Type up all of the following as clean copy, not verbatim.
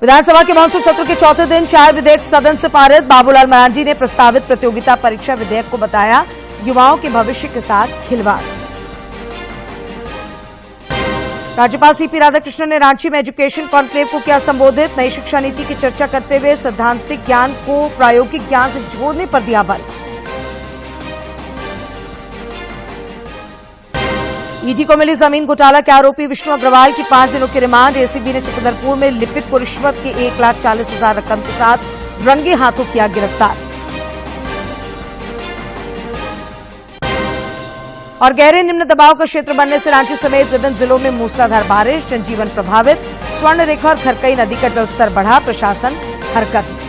विधानसभा के मानसून सत्र के चौथे दिन 4 विधेयक सदन से पारित। बाबूलाल मरांडी ने प्रस्तावित प्रतियोगिता परीक्षा विधेयक को बताया युवाओं के भविष्य के साथ खिलवाड़। राज्यपाल सीपी राधाकृष्णन ने रांची में एजुकेशन कॉन्क्लेव को किया संबोधित। नई शिक्षा नीति की चर्चा करते हुए सैद्धांतिक ज्ञान को प्रायोगिक ज्ञान से जोड़ने पर दिया बल। ईडी को मिली जमीन घोटाला के आरोपी विष्णु अग्रवाल की 5 दिनों की रिमांड। एसीबी ने चक्रधरपुर में लिपिक को रिश्वत के 1,40,000 रकम के साथ रंगे हाथों किया गिरफ्तार। और गहरे निम्न दबाव का क्षेत्र बनने से रांची समेत विभिन्न जिलों में मूसलाधार बारिश, जनजीवन प्रभावित। स्वर्ण रेखा और खरकई नदी का जलस्तर बढ़ा, प्रशासन हरकत में।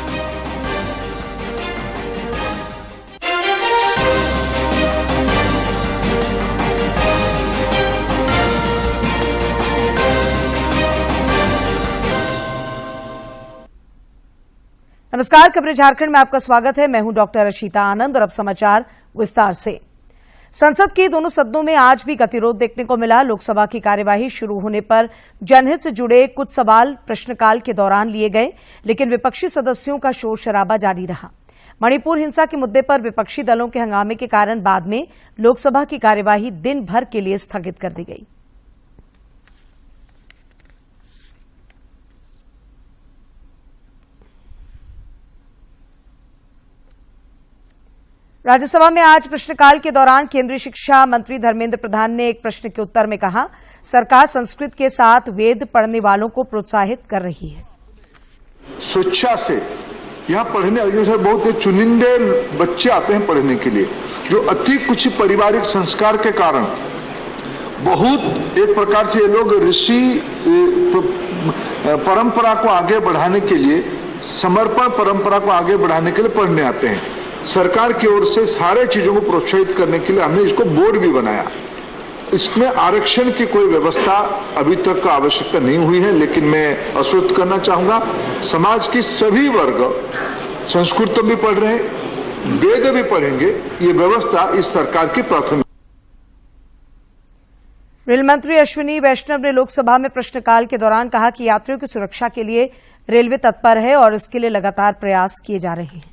नमस्कार, खबरें झारखंड में आपका स्वागत है। मैं हूं डॉक्टर अशीता आनंद और अब समाचार विस्तार से। संसद के दोनों सदनों में आज भी गतिरोध देखने को मिला। लोकसभा की कार्यवाही शुरू होने पर जनहित से जुड़े कुछ सवाल प्रश्नकाल के दौरान लिए गए, लेकिन विपक्षी सदस्यों का शोर शराबा जारी रहा। मणिपुर हिंसा के मुद्दे पर विपक्षी दलों के हंगामे के कारण बाद में लोकसभा की कार्यवाही दिन भर के लिए स्थगित कर दी गई। राज्यसभा में आज प्रश्नकाल के दौरान केंद्रीय शिक्षा मंत्री धर्मेंद्र प्रधान ने एक प्रश्न के उत्तर में कहा, सरकार संस्कृत के साथ वेद पढ़ने वालों को प्रोत्साहित कर रही है। स्वेच्छा से यहाँ पढ़ने बहुत चुनिंदे बच्चे आते हैं पढ़ने के लिए, जो अति कुछ पारिवारिक संस्कार के कारण बहुत एक प्रकार से ये लोग ऋषि परंपरा को आगे बढ़ाने के लिए, समर्पण परंपरा को आगे बढ़ाने के लिए पढ़ने आते हैं। सरकार की ओर से सारे चीजों को प्रोत्साहित करने के लिए हमने इसको बोर्ड भी बनाया। इसमें आरक्षण की कोई व्यवस्था अभी तक आवश्यकता नहीं हुई है, लेकिन मैं आश्वस्त करना चाहूंगा, समाज की सभी वर्ग संस्कृत भी पढ़ रहे हैं, वेद भी पढ़ेंगे। ये व्यवस्था इस सरकार की प्राथमिकता। रेल मंत्री अश्विनी वैष्णव ने लोकसभा में प्रश्नकाल के दौरान कहा कि यात्रियों की सुरक्षा के लिए रेलवे तत्पर है और इसके लिए लगातार प्रयास किए जा रहे हैं।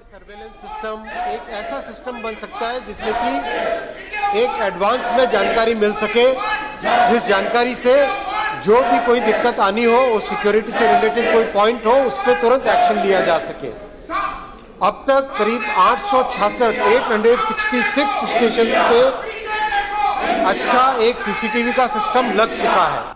सर्वेलेंस सिस्टम एक ऐसा सिस्टम बन सकता है जिससे कि एक एडवांस में जानकारी मिल सके, जिस जानकारी से जो भी कोई दिक्कत आनी हो, वो सिक्योरिटी से रिलेटेड कोई पॉइंट हो, उस पर तुरंत एक्शन लिया जा सके। अब तक करीब 866 स्टेशन पे अच्छा एक सीसीटीवी का सिस्टम लग चुका है।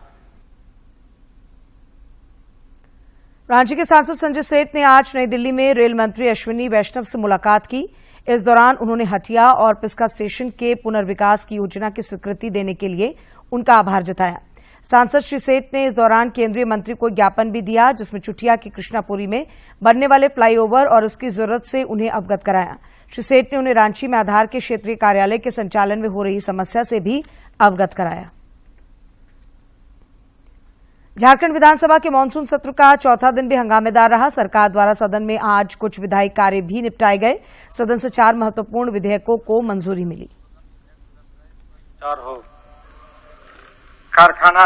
रांची के सांसद संजय सेठ ने आज नई दिल्ली में रेल मंत्री अश्विनी वैष्णव से मुलाकात की। इस दौरान उन्होंने हटिया और पिस्का स्टेशन के पुनर्विकास की योजना की स्वीकृति देने के लिए उनका आभार जताया। सांसद श्री सेठ ने इस दौरान केंद्रीय मंत्री को ज्ञापन भी दिया, जिसमें चुटिया की कृष्णापुरी में बनने वाले फ्लाईओवर और इसकी जरूरत से उन्हें अवगत कराया। श्री सेठ ने उन्हें रांची में आधार के क्षेत्रीय कार्यालय के संचालन में हो रही समस्या से भी अवगत कराया। झारखंड विधानसभा के मानसून सत्र का चौथा दिन भी हंगामेदार रहा। सरकार द्वारा सदन में आज कुछ विधायी कार्य भी निपटाए गए। सदन से 4 महत्वपूर्ण विधेयकों को मंजूरी मिली। कारखाना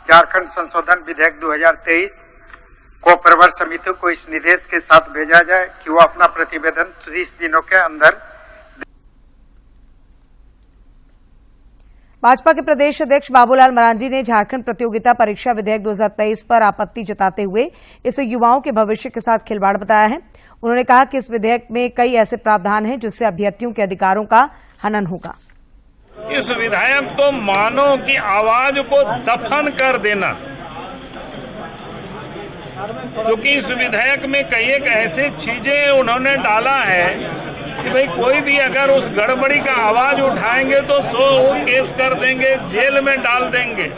झारखंड संशोधन विधेयक 2023 को प्रवर समिति को इस निर्देश के साथ भेजा जाए कि वो अपना प्रतिवेदन 30 दिनों के अंदर। भाजपा के प्रदेश अध्यक्ष बाबूलाल मरांडी ने झारखंड प्रतियोगिता परीक्षा विधेयक 2023 पर आपत्ति जताते हुए इसे युवाओं के भविष्य के साथ खिलवाड़ बताया है। उन्होंने कहा कि इस विधेयक में कई ऐसे प्रावधान हैं जिससे अभ्यर्थियों के अधिकारों का हनन होगा। इस विधेयक तो मानव की आवाज को दफन कर देना, क्योंकि इस विधेयक में कई एक ऐसी चीजें उन्होंने डाला है कि भाई कोई भी अगर उस गड़बड़ी का आवाज उठाएंगे तो 100 केस कर देंगे, जेल में डाल देंगे,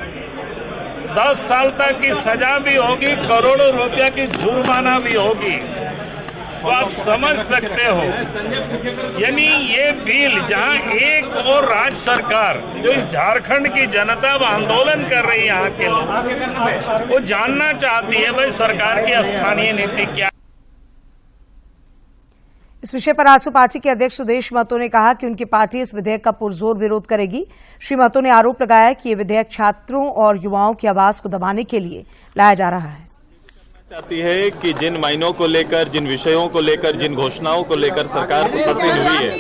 10 साल तक की सजा भी होगी, करोड़ों रुपया की जुर्माना भी होगी। तो आप समझ सकते हो, यानी ये बिल जहां एक और राज्य सरकार जो इस झारखंड की जनता आंदोलन कर रही है, यहाँ के लोग वो जानना चाहती है भाई सरकार की स्थानीय नीति क्या। इस विषय पर आजसू पार्टी के अध्यक्ष सुदेश महतो ने कहा कि उनकी पार्टी इस विधेयक का पुरजोर विरोध करेगी। श्री महतो ने आरोप लगाया कि ये विधेयक छात्रों और युवाओं की आवाज को दबाने के लिए लाया जा रहा है। चाहती है कि जिन मायनों को लेकर, जिन विषयों को लेकर, जिन घोषणाओं को लेकर सरकार फंसी हुई है,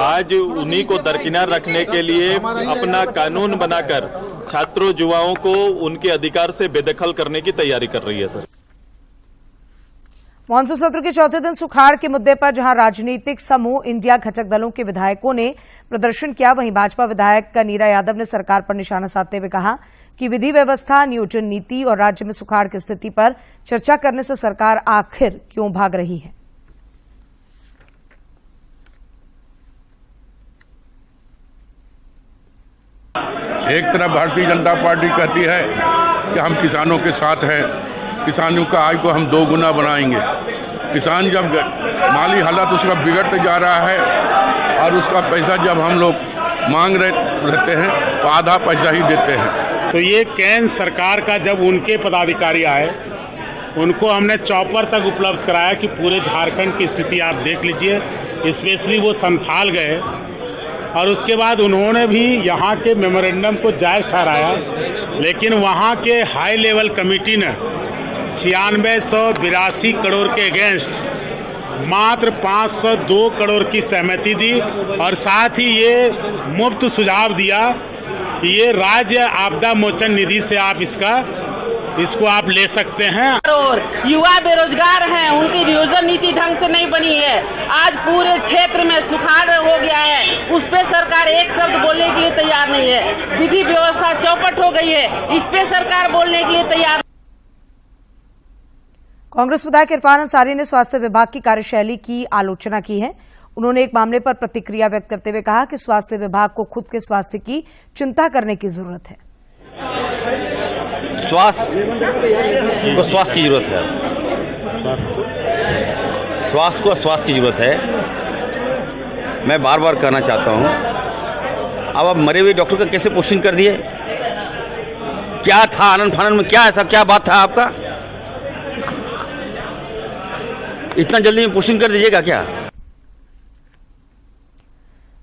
आज उन्हीं को दरकिनार रखने के लिए अपना कानून बनाकर छात्रों युवाओं को उनके अधिकार से बेदखल करने की तैयारी कर रही है। सर, मॉनसून सत्र के चौथे दिन सुखाड़ के मुद्दे पर जहां राजनीतिक समूह इंडिया घटक दलों के विधायकों ने प्रदर्शन किया, वहीं भाजपा विधायक कनीरा यादव ने सरकार पर निशाना साधते हुए कहा कि विधि व्यवस्था, नियोजन नीति और राज्य में सुखाड़ की स्थिति पर चर्चा करने से सरकार आखिर क्यों भाग रही है। एक तरफ भारतीय जनता पार्टी कहती है कि हम किसानों के साथ हैं, किसानों का आय को हम 2 गुना बनाएंगे। किसान जब माली हालत उसका बिगड़ते जा रहा है और उसका पैसा जब हम लोग मांग रहते हैं तो आधा पैसा ही देते हैं। तो ये केंद्र सरकार का जब उनके पदाधिकारी आए, उनको हमने चॉपर तक उपलब्ध कराया कि पूरे झारखंड की स्थिति आप देख लीजिए। स्पेशली वो संथाल गए और उसके बाद उन्होंने भी यहाँ के मेमोरेंडम को जायज़ ठहराया, लेकिन वहाँ के हाई लेवल कमेटी ने 9682 करोड़ के अगेंस्ट मात्र 502 करोड़ की सहमति दी और साथ ही ये मुफ्त सुझाव दिया कि ये राज्य आपदा मोचन निधि से आप इसको आप ले सकते हैं। और युवा बेरोजगार हैं, उनकी नियोजन नीति ढंग से नहीं बनी है। आज पूरे क्षेत्र में सुखाड़ हो गया है, उस पे सरकार एक शब्द बोलने के लिए तैयार नहीं है। विधि व्यवस्था चौपट हो गई है, इस पे सरकार बोलने के लिए तैयार। कांग्रेस विधायक इरफान अंसारी ने स्वास्थ्य विभाग की कार्यशैली की आलोचना की है। उन्होंने एक मामले पर प्रतिक्रिया व्यक्त करते हुए कहा कि स्वास्थ्य विभाग को खुद के स्वास्थ्य की चिंता करने की जरूरत है। स्वास्थ्य को स्वास्थ्य की जरूरत है, स्वास्थ्य को स्वास्थ्य की जरूरत है। मैं बार बार कहना चाहता हूं, अब आप मरे हुए डॉक्टर का कैसे पोस्टिंग कर दिए? क्या था आनंद फानंद में? क्या ऐसा क्या बात था आपका? इतना जल्दी में पोस्टिंग कर दीजिएगा क्या?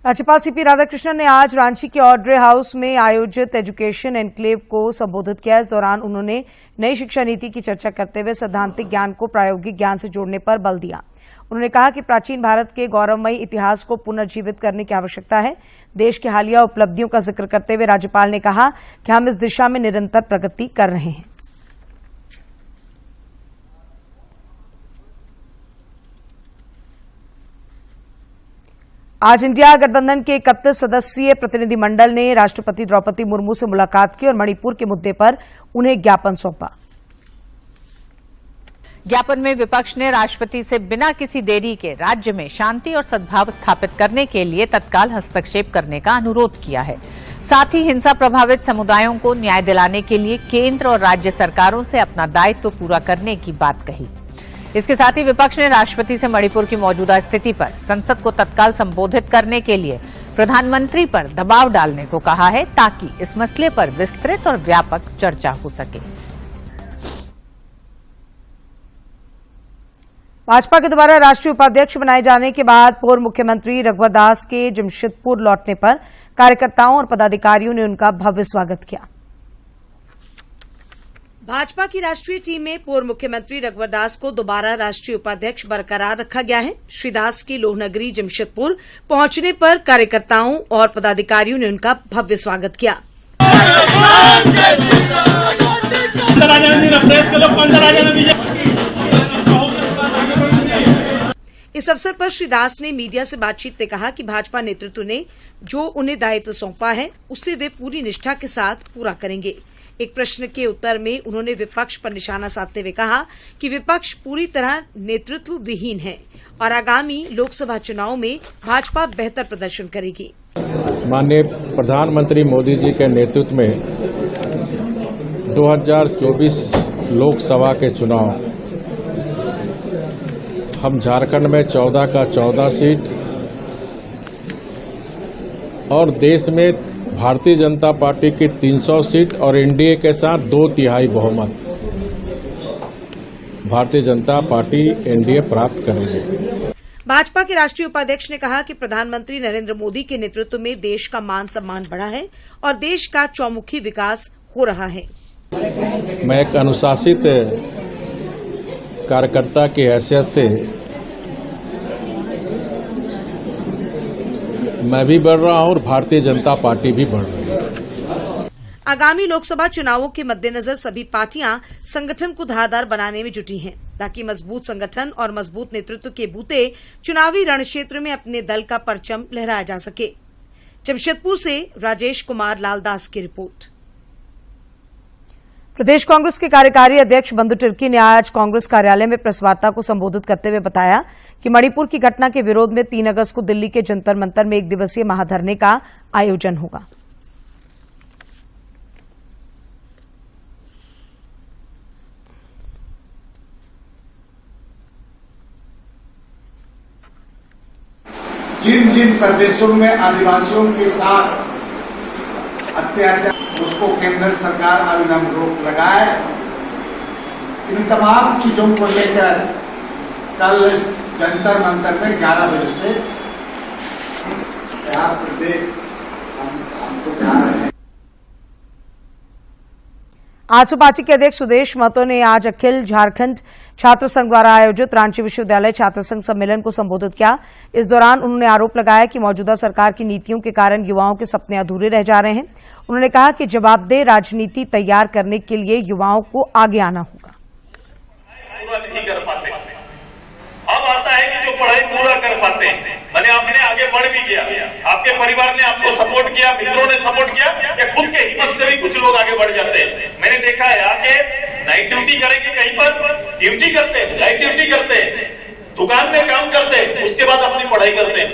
राज्यपाल सीपी राधाकृष्णन ने आज रांची के ऑड्रे हाउस में आयोजित एजुकेशन एनक्लेव को संबोधित किया। इस दौरान उन्होंने नई शिक्षा नीति की चर्चा करते हुए सैद्धांतिक ज्ञान को प्रायोगिक ज्ञान से जोड़ने पर बल दिया। उन्होंने कहा कि प्राचीन भारत के गौरवमयी इतिहास को पुनर्जीवित करने की आवश्यकता है। देश की हालिया उपलब्धियों का जिक्र करते हुए राज्यपाल ने कहा कि हम इस दिशा में निरंतर प्रगति कर रहे हैं। आज इंडिया गठबंधन के 31 सदस्यीय प्रतिनिधिमंडल ने राष्ट्रपति द्रौपदी मुर्मू से मुलाकात की और मणिपुर के मुद्दे पर उन्हें ज्ञापन सौंपा। ज्ञापन में विपक्ष ने राष्ट्रपति से बिना किसी देरी के राज्य में शांति और सद्भाव स्थापित करने के लिए तत्काल हस्तक्षेप करने का अनुरोध किया है। साथ ही हिंसा प्रभावित समुदायों को न्याय दिलाने के लिए केंद्र और राज्य सरकारों से अपना दायित्व पूरा करने की बात कही। इसके साथ ही विपक्ष ने राष्ट्रपति से मणिपुर की मौजूदा स्थिति पर संसद को तत्काल संबोधित करने के लिए प्रधानमंत्री पर दबाव डालने को कहा है, ताकि इस मसले पर विस्तृत और व्यापक चर्चा हो सके। भाजपा के द्वारा राष्ट्रीय उपाध्यक्ष बनाए जाने के बाद पूर्व मुख्यमंत्री रघुवर दास के जमशेदपुर लौटने पर कार्यकर्ताओं और पदाधिकारियों ने उनका भव्य स्वागत किया। भाजपा की राष्ट्रीय टीम में पूर्व मुख्यमंत्री रघुवर दास को दोबारा राष्ट्रीय उपाध्यक्ष बरकरार रखा गया है। श्री दास की लोहनगरी जमशेदपुर पहुंचने पर कार्यकर्ताओं और पदाधिकारियों ने उनका भव्य स्वागत किया। इस अवसर पर श्री दास ने मीडिया से बातचीत में कहा कि भाजपा नेतृत्व ने जो उन्हें दायित्व सौंपा है उसे वे पूरी निष्ठा के साथ पूरा करेंगे। एक प्रश्न के उत्तर में उन्होंने विपक्ष पर निशाना साधते हुए कहा कि विपक्ष पूरी तरह नेतृत्व विहीन है और आगामी लोकसभा चुनाव में भाजपा बेहतर प्रदर्शन करेगी। माननीय प्रधानमंत्री मोदी जी के नेतृत्व में 2024 लोकसभा के चुनाव हम झारखंड में 14 का 14 सीट और देश में भारतीय जनता पार्टी की 300 सीट और एनडीए के साथ 2/3 बहुमत भारतीय जनता पार्टी एनडीए प्राप्त करेगी। भाजपा के राष्ट्रीय उपाध्यक्ष ने कहा कि प्रधानमंत्री नरेंद्र मोदी के नेतृत्व में देश का मान सम्मान बढ़ा है और देश का चौमुखी विकास हो रहा है। मैं एक अनुशासित कार्यकर्ता की हैसियत से मैं भी बढ़ रहा हूं और भारतीय जनता पार्टी भी बढ़ रही है। आगामी लोकसभा चुनावों के मद्देनजर सभी पार्टियां संगठन को धारदार बनाने में जुटी हैं ताकि मजबूत संगठन और मजबूत नेतृत्व के बूते चुनावी रणक्षेत्र में अपने दल का परचम लहराया जा सके। जमशेदपुर से राजेश कुमार लालदास की रिपोर्ट। प्रदेश कांग्रेस के कार्यकारी अध्यक्ष बंधु तिर्की ने आज कांग्रेस कार्यालय में प्रेस वार्ता को संबोधित करते हुए बताया कि मणिपुर की घटना के विरोध में 3 अगस्त को दिल्ली के जंतर मंतर में 1 दिवसीय महाधरने का आयोजन होगा। जिन जिन प्रदेशों में आदिवासियों के साथ अत्याचार उसको केंद्र सरकार अविलंब रोक लगाए। इन तमाम चीजों को लेकर कल जंतर मंतर में 11 बजे से प्रदेश हमको जा रहे हैं। आजसू पार्टी के अध्यक्ष सुदेश महतो ने आज अखिल झारखंड छात्र संघ द्वारा आयोजित रांची विश्वविद्यालय छात्र संघ सम्मेलन को संबोधित किया। इस दौरान उन्होंने आरोप लगाया कि मौजूदा सरकार की नीतियों के कारण युवाओं के सपने अधूरे रह जा रहे हैं। उन्होंने कहा कि जवाबदेह राजनीति तैयार करने के लिए युवाओं को आगे आना होगा। पूरा नहीं कर पाते, अब आता है कि जो पढ़ाई पूरा कर पाते हैं, मैंने आपने आगे बढ़ भी गया, आपके परिवार ने आपको सपोर्ट किया, मित्रों ने सपोर्ट किया, या खुद के हिम्मत से भी कुछ लोग आगे बढ़ जाते हैं। मैंने देखा है आके नाइट ड्यूटी करेंगे, कहीं पर ड्यूटी करते हैं, नाइट ड्यूटी करते हैं, दुकान में काम करते हैं, उसके बाद अपनी पढ़ाई करते हैं।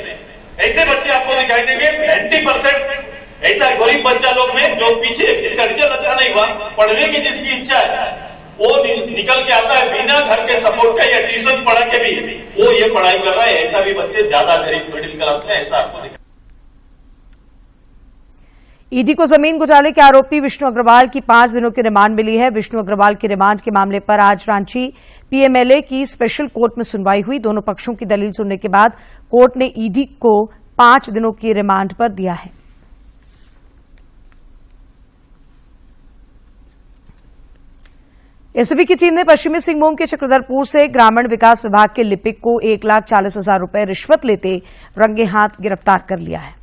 ऐसे बच्चे आपको दिखाई देंगे। 90% ऐसा गरीब बच्चा लोग में जो पीछे जिसका रिजल्ट अच्छा नहीं हुआ, पढ़ने की जिसकी इच्छा है वो निकल के आता है बिना घर के सपोर्ट का या ट्यूशन पढ़ा के भी वो ये पढ़ाई कर रहा है। ऐसा भी बच्चे ज्यादा गरीब मिडिल क्लास में ऐसा आपको दिखा। ईडी को जमीन घोटाले के आरोपी विष्णु अग्रवाल की 5 दिनों की रिमांड मिली है। विष्णु अग्रवाल के रिमांड के मामले पर आज रांची पीएमएलए की स्पेशल कोर्ट में सुनवाई हुई। दोनों पक्षों की दलील सुनने के बाद कोर्ट ने ईडी को 5 दिनों की रिमांड पर दिया है। एसीबी की टीम ने पश्चिमी सिंहभूम के चक्रधरपुर से ग्रामीण विकास विभाग के लिपिक को 1,40,000 रुपए रिश्वत लेते रंगे हाथ गिरफ्तार कर लिया है।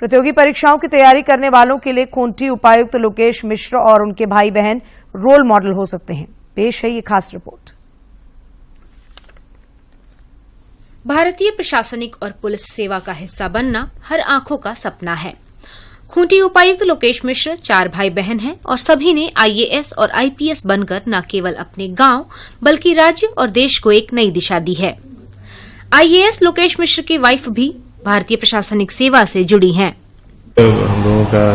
प्रतियोगी परीक्षाओं की तैयारी करने वालों के लिए खूंटी उपायुक्त लोकेश मिश्र और उनके भाई बहन रोल मॉडल हो सकते हैं। पेश है ये खास रिपोर्ट। भारतीय प्रशासनिक और पुलिस सेवा का हिस्सा बनना हर आंखों का सपना है। खूंटी उपायुक्त लोकेश मिश्र 4 भाई बहन हैं और सभी ने आईएएस और आईपीएस बनकर न केवल अपने गांव बल्कि राज्य और देश को एक नई दिशा दी है। आईएएस लोकेश मिश्र की वाइफ भी भारतीय प्रशासनिक सेवा से जुड़ी हैं। हम लोगों का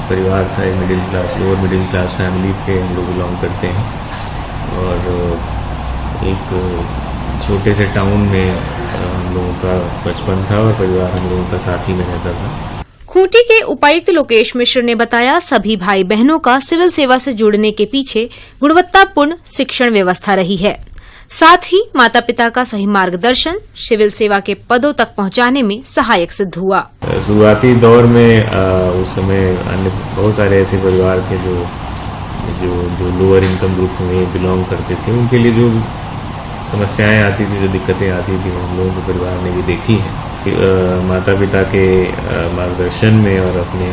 परिवार था middle class, lower middle class family से हम लोग बिलोंग करते हैं और एक छोटे से टाउन में हम लोगों का बचपन था और परिवार हम लोगों का साथ ही में रहता था। खूंटी के उपायुक्त लोकेश मिश्र ने बताया सभी भाई बहनों का सिविल सेवा से जुड़ने के पीछे गुणवत्तापूर्ण शिक्षण व्यवस्था रही है। साथ ही माता पिता का सही मार्गदर्शन सिविल सेवा के पदों तक पहुंचाने में सहायक सिद्ध हुआ। शुरुआती दौर में उस समय अन्य बहुत सारे ऐसे परिवार थे जो लोअर इनकम ग्रुप में बिलोंग करते थे। उनके लिए जो समस्याएं आती थी, जो दिक्कतें आती थी, हम लोगों के परिवार ने भी देखी है। माता पिता के मार्गदर्शन में और अपने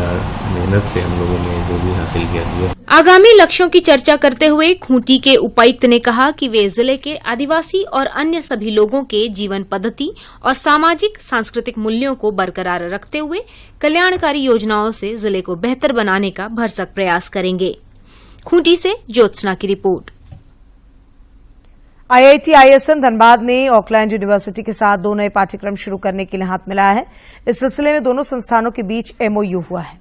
मेहनत से हम लोगों ने जो भी हासिल किया। आगामी लक्ष्यों की चर्चा करते हुए खूंटी के उपायुक्त ने कहा कि वे जिले के आदिवासी और अन्य सभी लोगों के जीवन पद्धति और सामाजिक सांस्कृतिक मूल्यों को बरकरार रखते हुए कल्याणकारी योजनाओं से जिले को बेहतर बनाने का भरसक प्रयास करेंगे। खूंटी से ज्योत्सना की रिपोर्ट। आईआईटी आईएसएम धनबाद ने ऑकलैंड यूनिवर्सिटी के साथ 2 नए पाठ्यक्रम शुरू करने के लिए हाथ मिलाया है। इस सिलसिले में दोनों संस्थानों के बीच एमओयू हुआ है।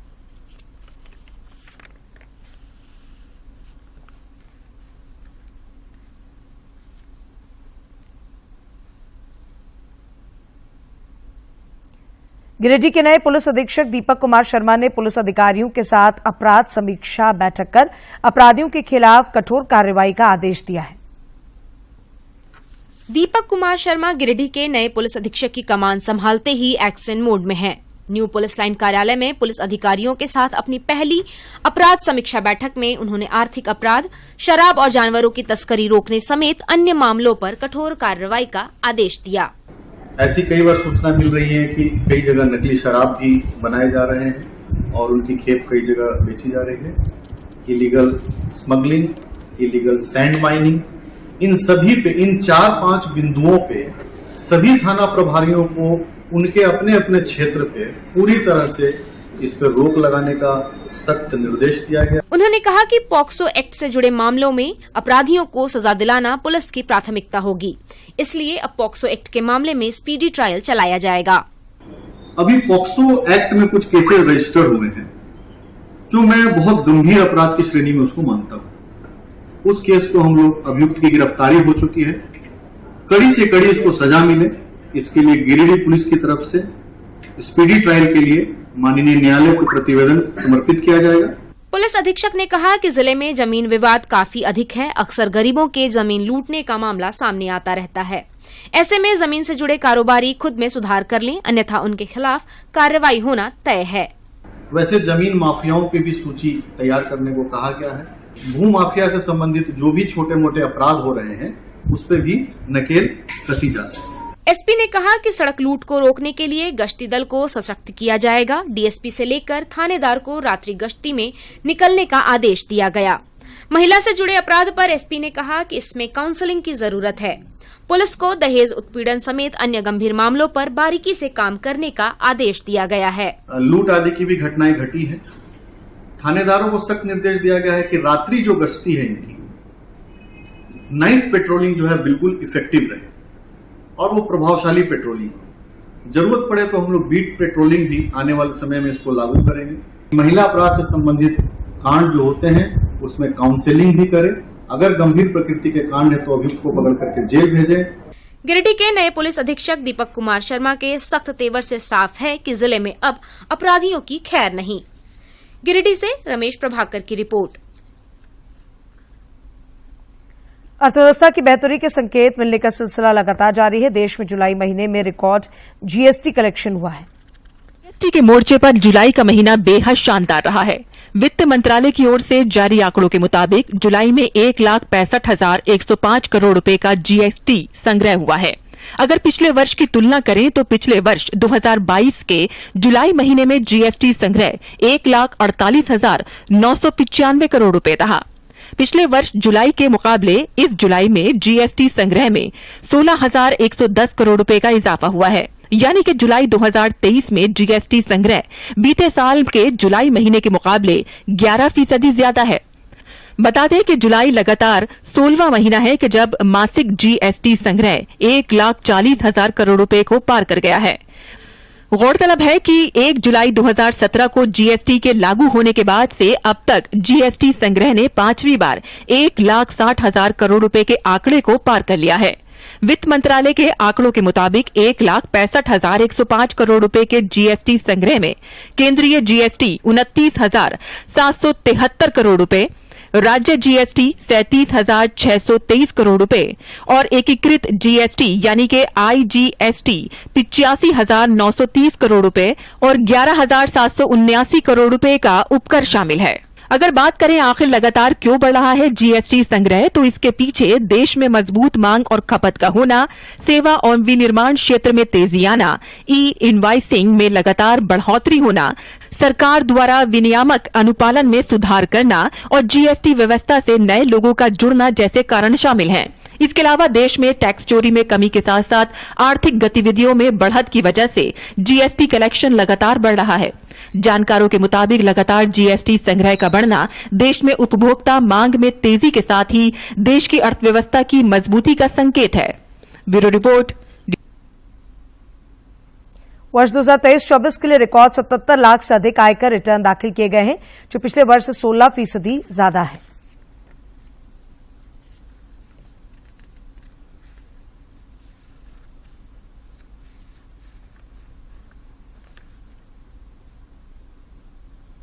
गिरिडीह के नए पुलिस अधीक्षक दीपक कुमार शर्मा ने पुलिस अधिकारियों के साथ अपराध समीक्षा बैठक कर अपराधियों के खिलाफ कठोर कार्रवाई का आदेश दिया है। दीपक कुमार शर्मा गिरिडीह के नए पुलिस अधीक्षक की कमान संभालते ही एक्शन मोड में हैं। न्यू पुलिस लाइन कार्यालय में पुलिस अधिकारियों के साथ अपनी पहली अपराध समीक्षा बैठक में उन्होंने आर्थिक अपराध, शराब और जानवरों की तस्करी रोकने समेत अन्य मामलों पर कठोर कार्रवाई का आदेश दिया। ऐसी कई बार सूचना मिल रही है कि कई जगह नकली शराब भी बनाए जा रहे हैं और उनकी खेप कई जगह बेची जा रही है। Illegal smuggling, illegal sand mining, इन सभी पे, इन 4-5 बिंदुओं पे सभी थाना प्रभारियों को उनके अपने अपने क्षेत्र पे पूरी तरह से इस पर रोक लगाने का सख्त निर्देश दिया गया। उन्होंने कहा कि पॉक्सो एक्ट से जुड़े मामलों में अपराधियों को सजा दिलाना पुलिस की प्राथमिकता होगी, इसलिए अब पॉक्सो एक्ट के मामले में स्पीडी ट्रायल चलाया जाएगा। अभी पॉक्सो एक्ट में कुछ केसेस रजिस्टर हुए हैं जो मैं बहुत गंभीर अपराध की श्रेणी में उसको मानता हूँ। उस केस को हम लोग अभियुक्त की गिरफ्तारी हो चुकी है, कड़ी से कड़ी उसको सजा मिले, इसके लिए गिरिडीह पुलिस की तरफ से स्पीडी ट्रायल के लिए माननीय न्यायालय को प्रतिवेदन समर्पित किया जाएगा। पुलिस अधीक्षक ने कहा कि जिले में जमीन विवाद काफी अधिक है। अक्सर गरीबों के जमीन लूटने का मामला सामने आता रहता है। ऐसे में जमीन से जुड़े कारोबारी खुद में सुधार कर लें, अन्यथा उनके खिलाफ कार्रवाई होना तय है। वैसे जमीन माफियाओं की भी सूची तैयार करने को कहा गया है। भू माफिया से संबंधित जो भी छोटे मोटे अपराध हो रहे हैं उस पर भी नकेल कसी जा सके। एसपी ने कहा कि सड़क लूट को रोकने के लिए गश्ती दल को सशक्त किया जाएगा। डीएसपी से लेकर थानेदार को रात्रि गश्ती में निकलने का आदेश दिया गया। महिला से जुड़े अपराध पर एसपी ने कहा कि इसमें काउंसलिंग की जरूरत है। पुलिस को दहेज उत्पीड़न समेत अन्य गंभीर मामलों पर बारीकी से काम करने का आदेश दिया गया है। लूट आदि की भी घटनाएं घटी है। थानेदारों को सख्त निर्देश दिया गया है कि रात्रि जो गश्ती है इनकी, नाइट पेट्रोलिंग जो है बिल्कुल इफेक्टिव रहे और वो प्रभावशाली पेट्रोलिंग। जरूरत पड़े तो हम लोग बीट पेट्रोलिंग भी आने वाले समय में इसको लागू करेंगे। महिला अपराध से संबंधित कांड जो होते हैं उसमें काउंसलिंग भी करें। अगर गंभीर प्रकृति के कांड है तो अभियुक्त को पकड़ करके जेल भेजें। गिरिडीह के नए पुलिस अधीक्षक दीपक कुमार शर्मा के सख्त तेवर से साफ है कि जिले में अब अपराधियों की खैर नहीं। गिरिडीह से रमेश प्रभाकर की रिपोर्ट। अर्थव्यवस्था की बेहतरी के संकेत मिलने का सिलसिला लगातार जारी है। देश में जुलाई महीने में रिकॉर्ड जीएसटी कलेक्शन हुआ है। जीएसटी के मोर्चे पर जुलाई का महीना बेहद शानदार रहा है। वित्त मंत्रालय की ओर से जारी आंकड़ों के मुताबिक जुलाई में 1,65,105 करोड़ रुपए का जीएसटी संग्रह हुआ है। अगर पिछले वर्ष की तुलना करें तो पिछले वर्ष 2022 के जुलाई महीने में जीएसटी संग्रह 1,48,995 करोड़ रुपए रहा। पिछले वर्ष जुलाई के मुकाबले इस जुलाई में जीएसटी संग्रह में 16,110 करोड़ रुपए का इजाफा हुआ है। यानी कि जुलाई 2023 में जीएसटी संग्रह बीते साल के जुलाई महीने के मुकाबले 11% ज्यादा है। बता दें कि जुलाई लगातार 16वां महीना है कि जब मासिक जीएसटी संग्रह 1,40,000 करोड़ रुपए को पार कर गया है। गौरतलब है कि 1 जुलाई 2017 को जीएसटी के लागू होने के बाद से अब तक जीएसटी संग्रह ने 5वीं बार 1,60,000 करोड़ रुपए के आंकड़े को पार कर लिया है। वित्त मंत्रालय के आंकड़ों के मुताबिक 1,65,105 करोड़ रुपए के जीएसटी संग्रह में केंद्रीय जीएसटी 29,773 करोड़ रुपए, राज्य जीएसटी 37,623 करोड़ रुपए और एकीकृत जीएसटी यानी कि आईजीएसटी 85,930 करोड़ रुपए और 11,779 करोड़ रुपए का उपकर शामिल है। अगर बात करें आखिर लगातार क्यों बढ़ रहा है जीएसटी संग्रह, तो इसके पीछे देश में मजबूत मांग और खपत का होना, सेवा और विनिर्माण क्षेत्र में तेजी आना, ई इनवाइसिंग में लगातार बढ़ोतरी होना, सरकार द्वारा विनियामक अनुपालन में सुधार करना और जीएसटी व्यवस्था से नए लोगों का जुड़ना जैसे कारण शामिल हैं। इसके अलावा देश में टैक्स चोरी में कमी के साथ साथ आर्थिक गतिविधियों में बढ़त की वजह से जीएसटी कलेक्शन लगातार बढ़ रहा है। जानकारों के मुताबिक लगातार जीएसटी संग्रह का बढ़ना देश में उपभोक्ता मांग में तेजी के साथ ही देश की अर्थव्यवस्था की मजबूती का संकेत है। Bureau report. वर्ष 2023-24 के लिए रिकॉर्ड 77 लाख से अधिक आयकर रिटर्न दाखिल किए गए हैं, जो पिछले वर्ष से 16% ज्यादा है।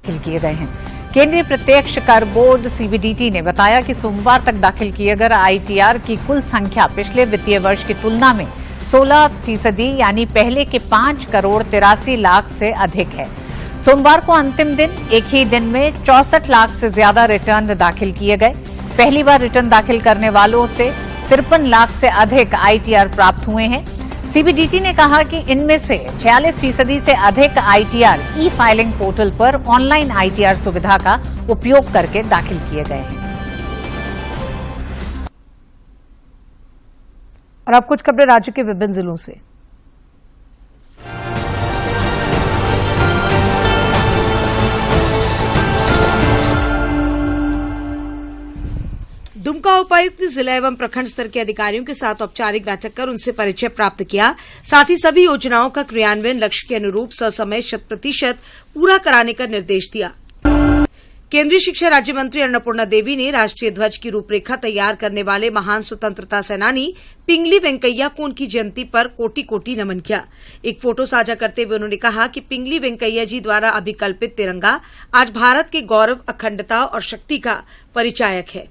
दाखिल किए गए हैं। केंद्रीय प्रत्यक्ष कर बोर्ड सीबीडीटी ने बताया कि सोमवार तक दाखिल किए गए आईटीआर की कुल संख्या पिछले वित्तीय वर्ष की तुलना में 16% यानी पहले के 5 करोड़ 83 लाख से अधिक है। सोमवार को अंतिम दिन एक ही दिन में 64 लाख से ज्यादा रिटर्न दाखिल किए गए। पहली बार रिटर्न दाखिल करने वालों से 53 लाख से अधिक आईटीआर प्राप्त हुए हैं। सीबीडीटी ने कहा कि इनमें से 46% से अधिक आईटीआर ई फाइलिंग पोर्टल पर ऑनलाइन आईटीआर सुविधा का उपयोग करके दाखिल किए गए हैं। और अब कुछ खबरें राज्य के विभिन्न जिलों से। दुमका उपायुक्त ने जिला एवं प्रखंड स्तर के अधिकारियों के साथ औपचारिक बैठक कर उनसे परिचय प्राप्त किया। साथ ही सभी योजनाओं का क्रियान्वयन लक्ष्य के अनुरूप ससमय 100% पूरा कराने का निर्देश दिया। केंद्रीय शिक्षा राज्य मंत्री अन्नपूर्णा देवी ने राष्ट्रीय ध्वज की रूपरेखा तैयार करने वाले महान स्वतंत्रता सेनानी पिंगली वेंकैया को उनकी जयंती पर कोटि कोटि नमन किया। एक फोटो साझा करते हुए उन्होंने कहा कि पिंगली वेंकैया जी द्वारा अभिकल्पित तिरंगा आज भारत के गौरव, अखंडता और शक्ति का परिचायक है।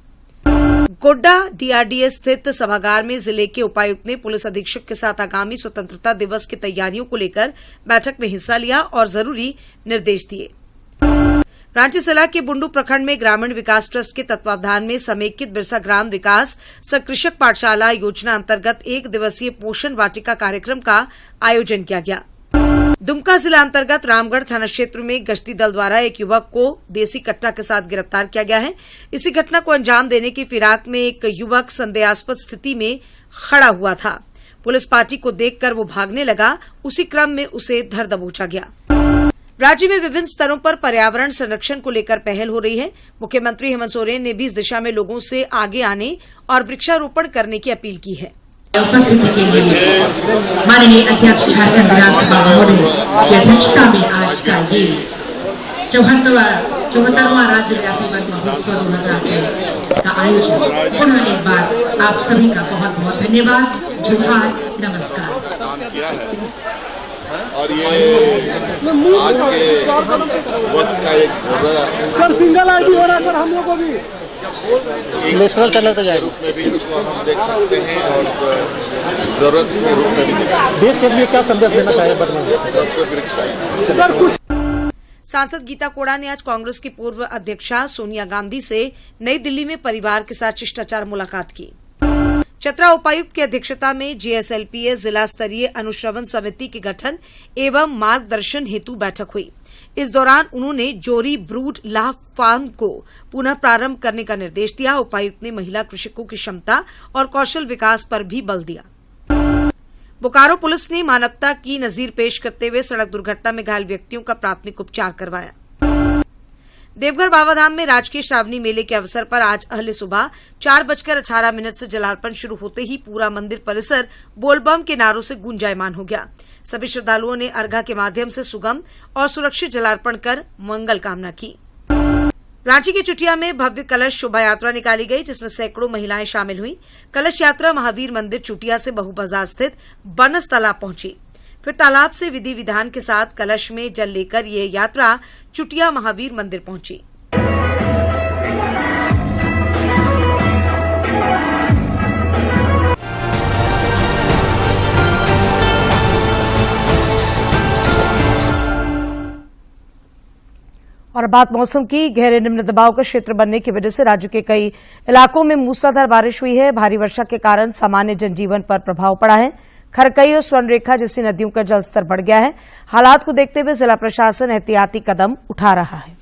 गोड्डा डीआरडीए स्थित सभागार में जिले के उपायुक्त ने पुलिस अधीक्षक के साथ आगामी स्वतंत्रता दिवस की तैयारियों को लेकर बैठक में हिस्सा लिया और जरूरी निर्देश दिए। रांची जिला के बुंडू प्रखंड में ग्रामीण विकास ट्रस्ट के तत्वावधान में समेकित बिरसा ग्राम विकास सकृषक पाठशाला योजना अंतर्गत 1 दिवसीय पोषण वाटिका कार्यक्रम का आयोजन किया गया। दुमका जिला अंतर्गत रामगढ़ थाना क्षेत्र में गश्ती दल द्वारा एक युवक को देसी कट्टा के साथ गिरफ्तार किया गया है। इसी घटना को अंजाम देने की फिराक में एक युवक संदेहास्पद स्थिति में खड़ा हुआ था। पुलिस पार्टी को देखकर वो भागने लगा। उसी क्रम में उसे धर दबोचा गया। राज्य में विभिन्न स्तरों पर पर्यावरण संरक्षण को लेकर पहल हो रही है। मुख्यमंत्री हेमंत सोरेन ने भी इस दिशा में लोगों से आगे आने और वृक्षारोपण करने की अपील की है। उपस्थिति के लिए माननीय अध्यक्ष झारखंड विधानसभा महोदय की अध्यक्षता में आज का ये 74वां राज्यव्यापी वन महोत्सव 2023 का आयोजन पुनः एक बार आप सभी का बहुत बहुत धन्यवाद। जोहार, नमस्कार। और ये आज के वक्त का एक सर सिंगल आईडी हो रहा है सर हम लोग को भी नेशनल चैनल पे जाएगा में भी इसको हम देख सकते हैं और जरूरत के रूप में भी देश के लिए क्या संदेश देना चाहिए सबको वृक्ष। सांसद गीता कोड़ा ने आज कांग्रेस की पूर्व अध्यक्षा सोनिया गांधी से नई दिल्ली में परिवार के साथ शिष्टाचार मुलाकात की। चतरा उपायुक्त की अध्यक्षता में जीएसएलपीए जिला स्तरीय अनुश्रवण समिति के गठन एवं मार्गदर्शन हेतु बैठक हुई। इस दौरान उन्होंने जोरी ब्रूड लाभ फार्म को पुनः प्रारंभ करने का निर्देश दिया। उपायुक्त ने महिला कृषकों की क्षमता और कौशल विकास पर भी बल दिया। बोकारो पुलिस ने मानवता की नजीर पेश करते हुए सड़क दुर्घटना में घायल व्यक्तियों का प्राथमिक उपचार करवाया। देवघर बाबाधाम में राजकीय श्रावणी मेले के अवसर पर आज अहले सुबह 4:18 से जलार्पण शुरू होते ही पूरा मंदिर परिसर बोलबम के नारों से गूंजायमान हो गया। सभी श्रद्धालुओं ने अर्घा के माध्यम से सुगम और सुरक्षित जलार्पण कर मंगल कामना की। रांची के चुटिया में भव्य कलश शोभा यात्रा निकाली गई, जिसमें सैकड़ों महिलाएं शामिल हुई। कलश यात्रा महावीर मंदिर चुटिया से बहु बाजार स्थित बनस तालाब पहुंची। फिर तालाब से विधि विधान के साथ कलश में जल लेकर ये यात्रा चुटिया महावीर मंदिर पहुंची। और बात मौसम की। गहरे निम्न दबाव का क्षेत्र बनने की वजह से राज्य के कई इलाकों में मूसलाधार बारिश हुई है। भारी वर्षा के कारण सामान्य जनजीवन पर प्रभाव पड़ा है। खरकई और स्वर्णरेखा जैसी नदियों का जलस्तर बढ़ गया है। हालात को देखते हुए जिला प्रशासन एहतियाती कदम उठा रहा है।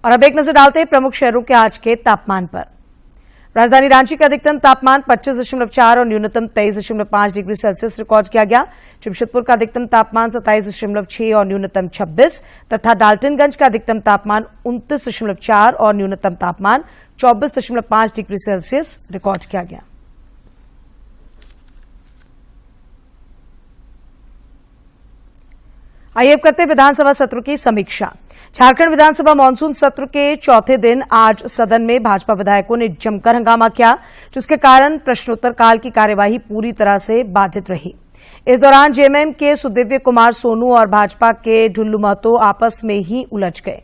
और अब एक नजर डालते हैं प्रमुख शहरों के आज के तापमान पर। राजधानी रांची का अधिकतम तापमान 25.4 और न्यूनतम 23.5 डिग्री सेल्सियस रिकॉर्ड किया गया। जमशेदपुर का अधिकतम तापमान 27.6 और न्यूनतम 26 तथा डाल्टनगंज का अधिकतम तापमान 29.4 और न्यूनतम तापमान 24.5 डिग्री सेल्सियस रिकॉर्ड किया गया। आइए अब करते हैं विधानसभा सत्र की समीक्षा। झारखंड विधानसभा मानसून सत्र के चौथे दिन आज सदन में भाजपा विधायकों ने जमकर हंगामा किया, जिसके कारण प्रश्नोत्तर काल की कार्यवाही पूरी तरह से बाधित रही। इस दौरान जेएमएम के सुदिव्य कुमार सोनू और भाजपा के ढुल्लू महतो आपस में ही उलझ गए।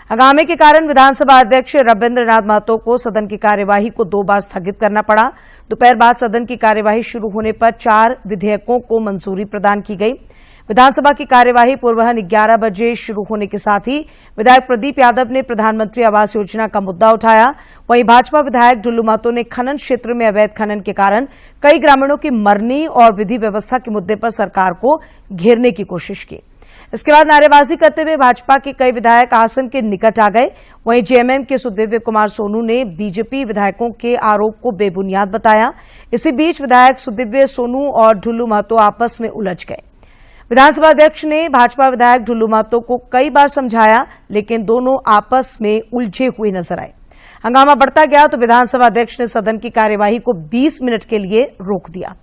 हंगामे के कारण विधानसभा अध्यक्ष रविंद्र नाथ महतो को सदन की कार्यवाही को 2 बार स्थगित करना पड़ा। दोपहर बाद सदन की कार्यवाही शुरू होने पर 4 विधेयकों को मंजूरी प्रदान की गई। विधानसभा की कार्यवाही पूर्वाह्न 11 बजे शुरू होने के साथ ही विधायक प्रदीप यादव ने प्रधानमंत्री आवास योजना का मुद्दा उठाया। वहीं भाजपा विधायक ढुल्लू महतो ने खनन क्षेत्र में अवैध खनन के कारण कई ग्रामीणों की मरनी और विधि व्यवस्था के मुद्दे पर सरकार को घेरने की कोशिश की। इसके बाद नारेबाजी करते हुए भाजपा के कई विधायक आसन के निकट आ गए। वहीं जेएमएम के सुदिव्य कुमार सोनू ने बीजेपी विधायकों के आरोप को बेबुनियाद बताया। इसी बीच विधायक सुदिव्य सोनू और ढुल्लू महतो आपस में उलझ गए। विधानसभा अध्यक्ष ने भाजपा विधायक ढुल्लू महतो को कई बार समझाया, लेकिन दोनों आपस में उलझे हुए नजर आए। हंगामा बढ़ता गया तो विधानसभा अध्यक्ष ने सदन की कार्यवाही को 20 मिनट के लिए रोक दिया।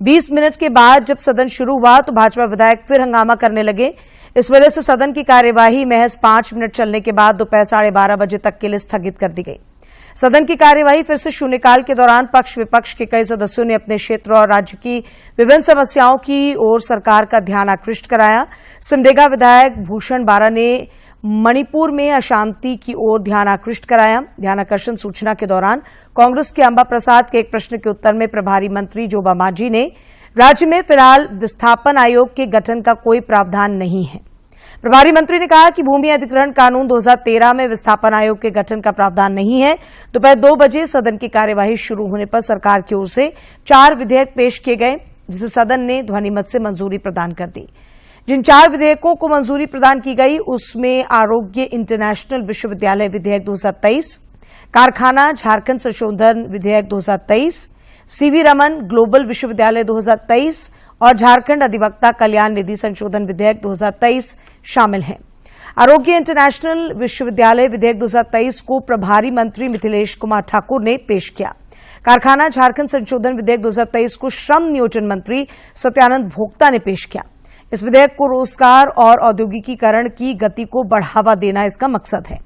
20 मिनट के बाद जब सदन शुरू हुआ तो भाजपा विधायक फिर हंगामा करने लगे। इस वजह से सदन की कार्यवाही महज 5 मिनट चलने के बाद दोपहर 12:30 बजे तक के लिए स्थगित कर दी गई। सदन की कार्यवाही फिर से शून्यकाल के दौरान पक्ष विपक्ष के कई सदस्यों ने अपने क्षेत्र और राज्य की विभिन्न समस्याओं की ओर सरकार का ध्यान आकृष्ट कराया। सिमडेगा विधायक भूषण बारा ने मणिपुर में अशांति की ओर ध्यान आकृष्ट कराया। ध्यानाकर्षण सूचना के दौरान कांग्रेस के अंबा प्रसाद के एक प्रश्न के उत्तर में प्रभारी मंत्री जोबा मांझी ने राज्य में फिलहाल विस्थापन आयोग के गठन का कोई प्रावधान नहीं है। प्रभारी मंत्री ने कहा कि भूमि अधिग्रहण कानून 2013 में विस्थापन आयोग के गठन का प्रावधान नहीं है। दोपहर 2 बजे सदन की कार्यवाही शुरू होने पर सरकार की ओर से 4 विधेयक पेश किए गए, जिसे सदन ने ध्वनिमत से मंजूरी प्रदान कर दी। जिन 4 विधेयकों को मंजूरी प्रदान की गई उसमें आरोग्य इंटरनेशनल विश्वविद्यालय विधेयक 2023, कारखाना झारखंड संशोधन विधेयक 2023, सीवी रमन ग्लोबल विश्वविद्यालय 2023 और झारखंड अधिवक्ता कल्याण निधि संशोधन विधेयक 2023 शामिल हैं। आरोग्य इंटरनेशनल विश्वविद्यालय विधेयक 2023 को प्रभारी मंत्री मिथिलेश कुमार ठाकुर ने पेश किया। कारखाना झारखंड संशोधन विधेयक 2023 को श्रम नियोजन मंत्री सत्यानंद भोक्ता ने पेश किया। इस विधेयक को रोजगार और औद्योगिकीकरण की गति को बढ़ावा देना इसका मकसद है।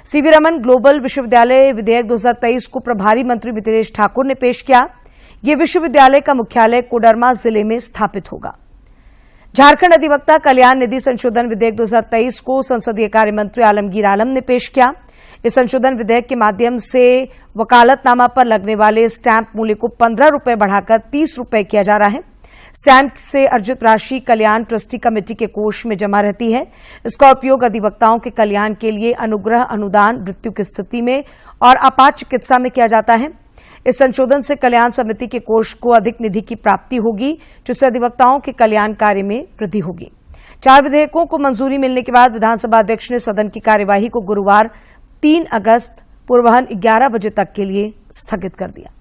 सीवी रमन ग्लोबल विश्वविद्यालय विधेयक 2023 को प्रभारी मंत्री मिथिलेश ठाकुर ने पेश किया। यह विश्वविद्यालय का मुख्यालय कोडरमा जिले में स्थापित होगा। झारखंड अधिवक्ता कल्याण निधि संशोधन विधेयक 2023 को संसदीय कार्य मंत्री आलमगीर आलम ने पेश किया। इस संशोधन विधेयक के माध्यम से वकालतनामा पर लगने वाले स्टैंप मूल्य को 15 रुपए बढ़ाकर 30 रुपए किया जा रहा है। स्टैंप से अर्जित राशि कल्याण ट्रस्टी कमेटी के कोष में जमा रहती है। इसका उपयोग अधिवक्ताओं के कल्याण के लिए अनुग्रह अनुदान, मृत्यु की स्थिति में और आपात चिकित्सा में किया जाता है। इस संशोधन से कल्याण समिति के कोष को अधिक निधि की प्राप्ति होगी, जिससे अधिवक्ताओं के कल्याण कार्य में वृद्धि होगी। 4 विधेयकों को मंजूरी मिलने के बाद विधानसभा अध्यक्ष ने सदन की कार्यवाही को गुरुवार 3 अगस्त पूर्वाह्न 11 बजे तक के लिए स्थगित कर दिया।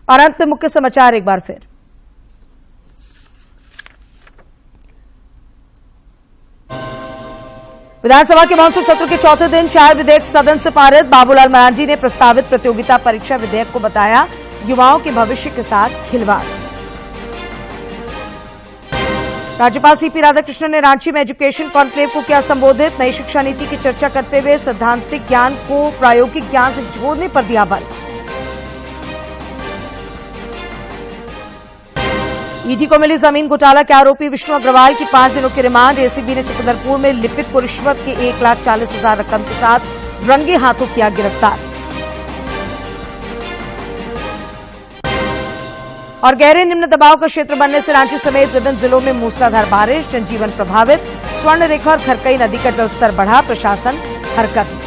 और अंत में मुख्य समाचार एक बार फिर। विधानसभा के मानसून सत्र के चौथे दिन 4 विधेयक सदन से पारित। बाबूलाल मरांडी ने प्रस्तावित प्रतियोगिता परीक्षा विधेयक को बताया युवाओं के भविष्य के साथ खिलवाड़। राज्यपाल सीपी राधाकृष्णन ने रांची में एजुकेशन कॉन्क्लेव को किया संबोधित। नई शिक्षा नीति की चर्चा करते हुए सैद्धांतिक ज्ञान को प्रायोगिक ज्ञान से जोड़ने पर दिया बल। ईडी को मिली जमीन घोटाला के आरोपी विष्णु अग्रवाल की 5 दिनों की रिमांड। एसीबी ने चक्रधरपुर में लिपिक को रिश्वत के 1,40,000 रकम के साथ रंगे हाथों किया गिरफ्तार। और गहरे निम्न दबाव का क्षेत्र बनने से रांची समेत विभिन्न जिलों में मूसलाधार बारिश, जनजीवन प्रभावित। स्वर्ण रेखा और खरकई नदी का जलस्तर बढ़ा, प्रशासन हरकत में।